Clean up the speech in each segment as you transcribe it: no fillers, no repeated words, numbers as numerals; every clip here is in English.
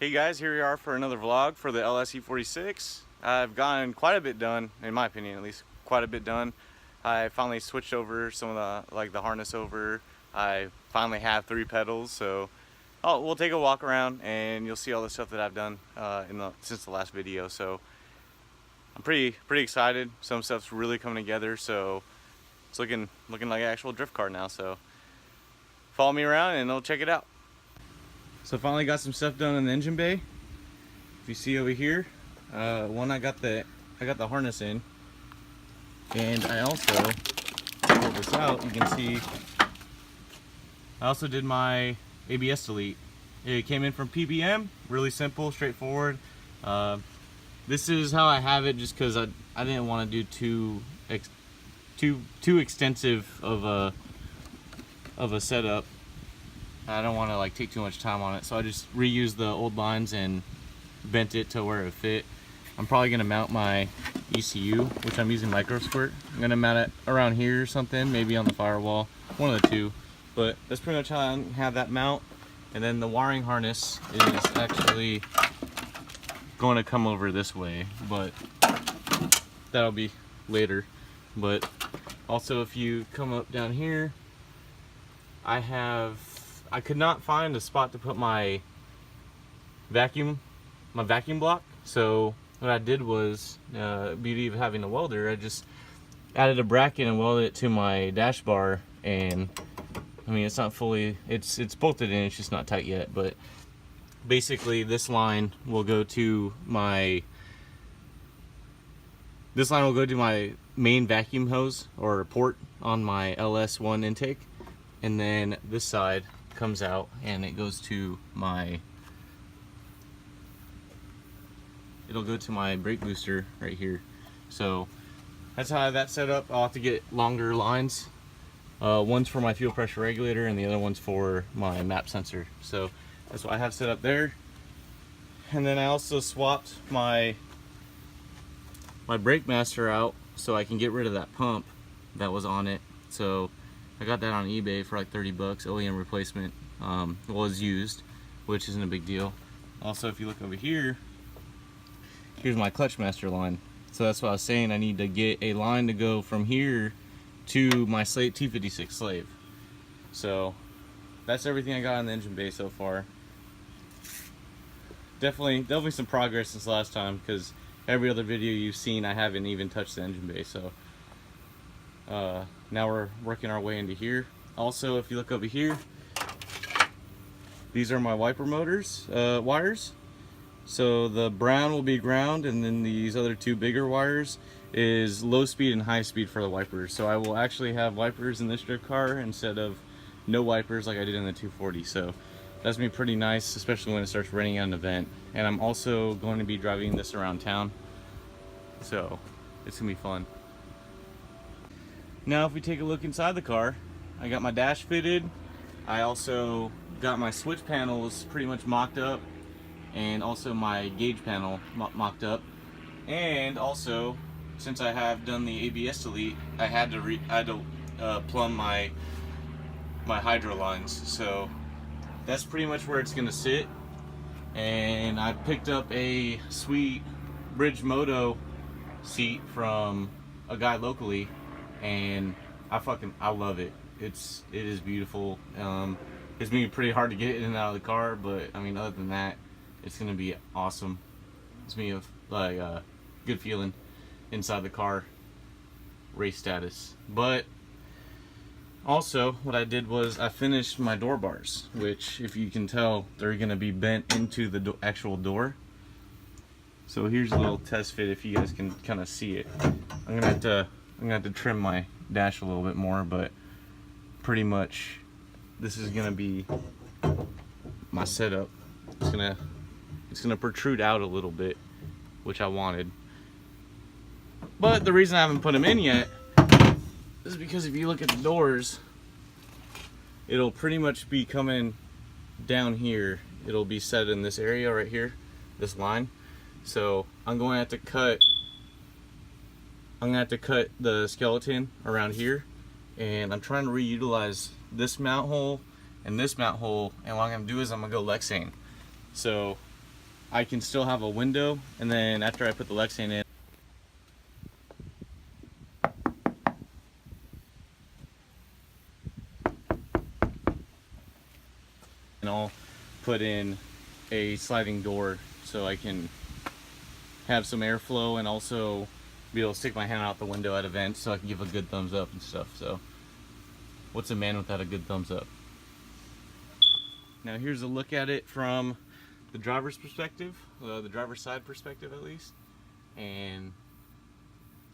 Hey guys, here we are for another vlog for the LS E46. I've gotten quite a bit done, in my opinion at least, quite a bit done. I finally switched over some of the harness over. I finally have 3 pedals, so we'll take a walk around and you'll see all the stuff that I've done since the last video. So I'm pretty excited. Some stuff's really coming together, so it's looking like an actual drift car now. So follow me around and we'll check it out. So finally got some stuff done in the engine bay. If you see over here, I got the harness in, and I also pull this out. You can see I also did my ABS delete. It came in from PBM, really simple, straightforward. This is how I have it, just because I didn't want to do too extensive of a setup. I don't want to take too much time on it, so I just reused the old lines and bent it to where it fit. I'm probably going to mount my ECU, which I'm using micro squirt. I'm going to mount it around here or something, maybe on the firewall, one of the two. But that's pretty much how I have that mount. And then the wiring harness is actually going to come over this way, but that'll be later. But also, if you come up down here, I could not find a spot to put my vacuum block. So what I did was, beauty of having a welder, I just added a bracket and welded it to my dash bar. And I mean, it's not fully, it's bolted in, it's just not tight yet. But basically, this line will go to my main vacuum hose or port on my LS1 intake, and then this side comes out and it goes to it'll go to my brake booster right here. So that's how I have that set up. I'll have to get longer lines. One's for my fuel pressure regulator and the other one's for my map sensor. So that's what I have set up there. And then I also swapped my brake master out so I can get rid of that pump that was on it. So I got that on eBay for like 30 bucks, OEM replacement. Was used, which isn't a big deal. Also, if you look over here, here's my clutch master line. So that's what I was saying, I need to get a line to go from here to my T56 slave. So that's everything I got in the engine bay so far. Definitely some progress since last time, because every other video you've seen I haven't even touched the engine bay. So now we're working our way into here. Also, if you look over here, these are my wiper motors wires. So the brown will be ground, and then these other 2 bigger wires is low speed and high speed for the wipers. So I will actually have wipers in this drift car instead of no wipers like I did in the 240. So that's gonna be pretty nice, especially when it starts raining at an event. And I'm also going to be driving this around town, so it's gonna be fun. Now if we take a look inside the car, I got my dash fitted. I also got my switch panels pretty much mocked up, and also my gauge panel mocked up. And also, since I have done the ABS delete, I had to plumb my hydro lines. So that's pretty much where it's gonna sit. And I picked up a sweet Bridge Moto seat from a guy locally, and I love it. It is beautiful. It's gonna be pretty hard to get in and out of the car, but I mean, other than that, it's gonna be awesome. It's gonna be like a good feeling inside the car, race status. But also, what I did was I finished my door bars, which, if you can tell, they're gonna be bent into the actual door. So here's a little test fit if you guys can kind of see it. I'm gonna have to trim my dash a little bit more, but pretty much this is gonna be my setup. It's gonna protrude out a little bit, which I wanted. But the reason I haven't put them in yet is because if you look at the doors, it'll pretty much be coming down here. It'll be set in this area right here, this line. So I'm going to have to cut the skeleton around here, and I'm trying to reutilize this mount hole and this mount hole, and what I'm going to do is I'm going to go Lexane. So I can still have a window, and then after I put the Lexan in, and I'll put in a sliding door so I can have some airflow and also be able to stick my hand out the window at events so I can give a good thumbs up and stuff. So what's a man without a good thumbs up? Now here's a look at it from the driver's perspective, the driver's side perspective at least, and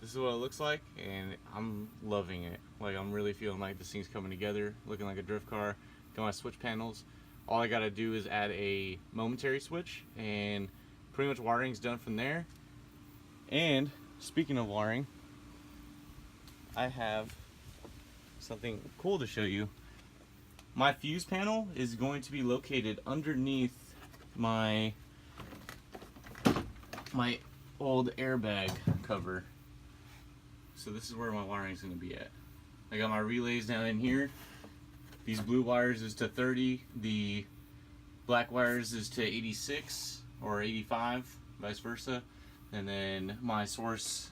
this is what it looks like, and I'm loving it. Like, I'm really feeling like this thing's coming together, looking like a drift car. Got my switch panels. All I gotta do is add a momentary switch, and pretty much wiring's done from there. And speaking of wiring, I have something cool to show you. My fuse panel is going to be located underneath my old airbag cover. So this is where my wiring is going to be at. I got my relays down in here. These blue wires is to 30, the black wires is to 86 or 85, vice versa. And then my source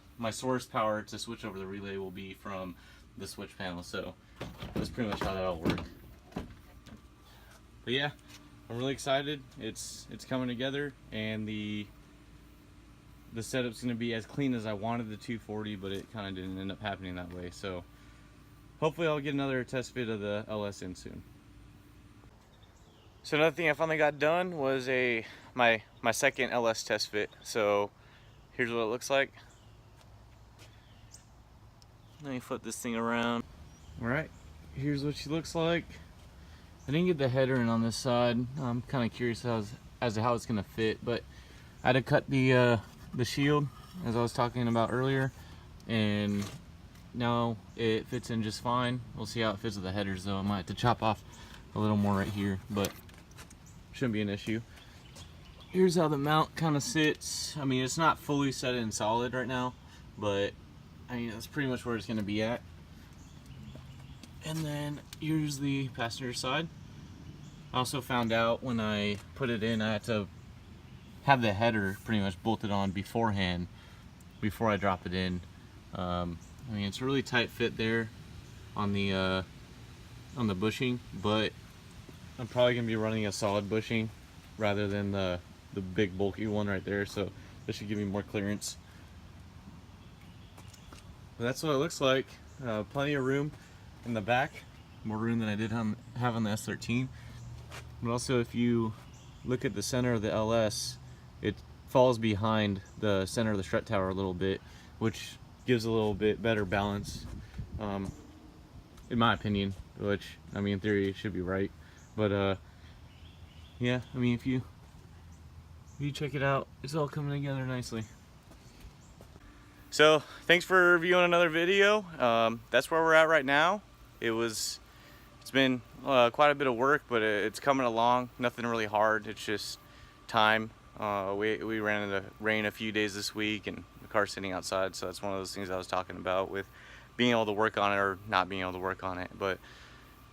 power to switch over the relay will be from the switch panel. So that's pretty much how that'll work. But yeah, I'm really excited. It's coming together, and the setup's going to be as clean as I wanted the 240, but it kind of didn't end up happening that way. So hopefully I'll get another test fit of the LS in soon. So another thing I finally got done was my second LS test fit. So here's what it looks like. Let me flip this thing around. All right, here's what she looks like. I didn't get the header in on this side. I'm kind of curious as to how it's going to fit, but I had to cut the shield as I was talking about earlier, and now it fits in just fine. We'll see how it fits with the headers though. I might have to chop off a little more right here, but shouldn't be an issue. Here's how the mount kind of sits. I mean, it's not fully set in solid right now, but I mean, that's pretty much where it's going to be at. And then here's the passenger side. I also found out when I put it in, I had to have the header pretty much bolted on beforehand before I drop it in. I mean, it's a really tight fit there on the bushing, but I'm probably gonna be running a solid bushing rather than the big bulky one right there. So this should give me more clearance. But that's what it looks like. Plenty of room in the back, more room than I did have on the S13. But also, if you look at the center of the LS, it falls behind the center of the strut tower a little bit, which gives a little bit better balance, in my opinion, which, I mean, in theory it should be right. But yeah, I mean, if you check it out, it's all coming together nicely. So thanks for viewing another video. That's where we're at right now. It's been quite a bit of work, but it's coming along. Nothing really hard. It's just time. We ran into rain a few days this week, and the car's sitting outside. So that's one of those things I was talking about with being able to work on it or not being able to work on it. But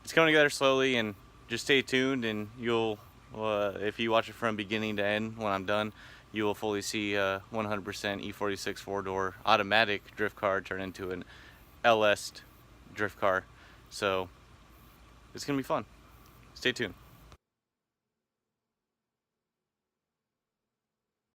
it's coming together slowly, and just stay tuned, and you'll, if you watch it from beginning to end, when I'm done, you will fully see a 100% E46 four-door automatic drift car turn into an LS drift car. So it's gonna be fun. Stay tuned.